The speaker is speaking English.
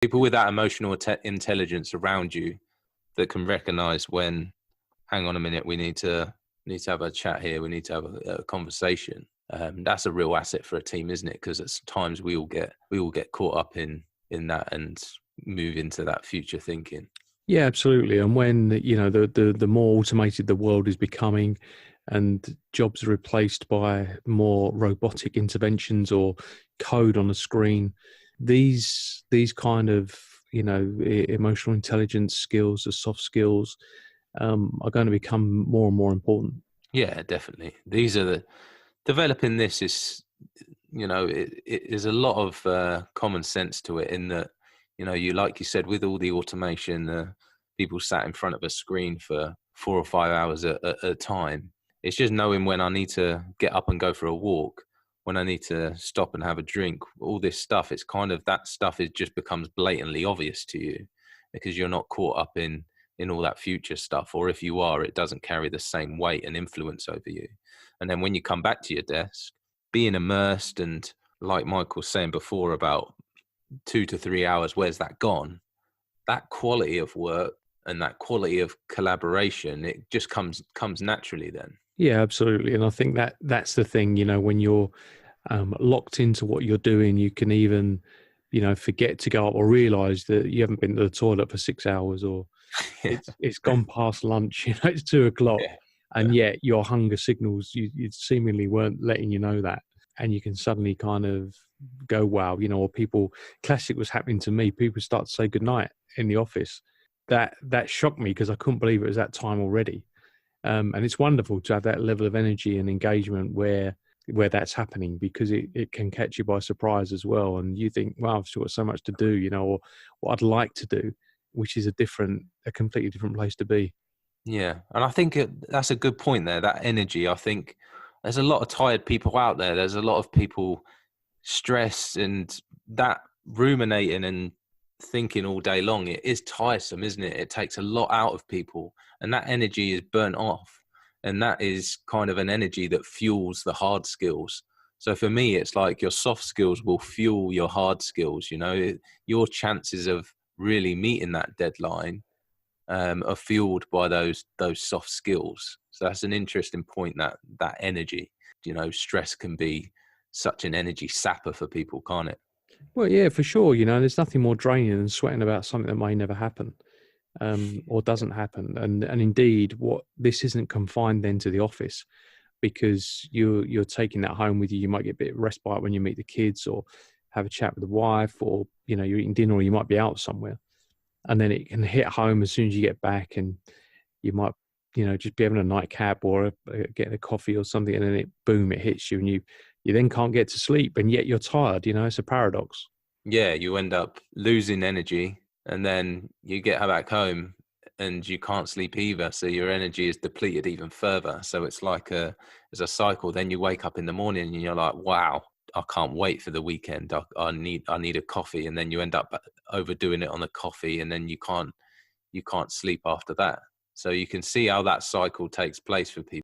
People with that emotional intelligence around you that can recognize when, hang on a minute, we need to have a chat here. We need to have a conversation. That's a real asset for a team, isn't it? Because at times we all get caught up in that and move into that future thinking. Yeah, absolutely. And when, you know, the more automated the world is becoming and jobs are replaced by more robotic interventions or code on a screen, these kind of, you know, emotional intelligence skills, the soft skills, are going to become more and more important. Yeah, definitely. These are the developing this is, you know, it is a lot of common sense to it in that, you know, like you said, with all the automation, people sat in front of a screen for 4 or 5 hours at a time. It's just knowing when I need to get up and go for a walk, when I need to stop and have a drink, all this stuff. It's kind of that stuff, it just becomes blatantly obvious to you because you're not caught up in all that future stuff. Or if you are, it doesn't carry the same weight and influence over you. And then when you come back to your desk, being immersed and like Michael was saying before about 2 to 3 hours, where's that gone? That quality of work and that quality of collaboration, it just comes naturally then. Yeah, absolutely. And I think that's the thing, you know, when you're locked into what you're doing, you can even, you know, forget to go up or realize that you haven't been to the toilet for 6 hours, or Yeah. it's gone past lunch, you know, it's 2 o'clock. Yeah. And yet your hunger signals, you seemingly weren't letting you know that. And you can suddenly kind of go, wow, you know, or people, classic was happening to me. People start to say goodnight in the office. That shocked me because I couldn't believe it was that time already. And it's wonderful to have that level of energy and engagement where that's happening, because it can catch you by surprise as well. And you think, wow, I've still got so much to do, you know, or what I'd like to do, which is a completely different place to be. Yeah. And I think that's a good point there, that energy. I think there's a lot of tired people out there. There's a lot of people stressed, and that ruminating and thinking all day long, it is tiresome, isn't it? It takes a lot out of people, and that energy is burnt off. And that is kind of an energy that fuels the hard skills. So for me, it's like your soft skills will fuel your hard skills. You know, your chances of really meeting that deadline are fueled by those soft skills. So that's an interesting point, that energy. You know, stress can be such an energy sapper for people, can't it? Well, yeah, for sure. You know, there's nothing more draining than sweating about something that may never happen, or doesn't happen. And indeed, what this isn't confined then to the office, because you're taking that home with you. You might get a bit of respite when you meet the kids, or have a chat with the wife, or, you know, you're eating dinner, or you might be out somewhere. And then it can hit home as soon as you get back, and you might, you know, just be having a nightcap or getting a coffee or something, and then it hits you, and you then can't get to sleep, and yet you're tired. You know, it's a paradox. Yeah, you end up losing energy, and then you get back home and you can't sleep either. So your energy is depleted even further. So it's like it's a cycle. Then you wake up in the morning and you're like, wow, I can't wait for the weekend. I need a coffee. And then you end up overdoing it on the coffee, and then you can't sleep after that. So you can see how that cycle takes place for people.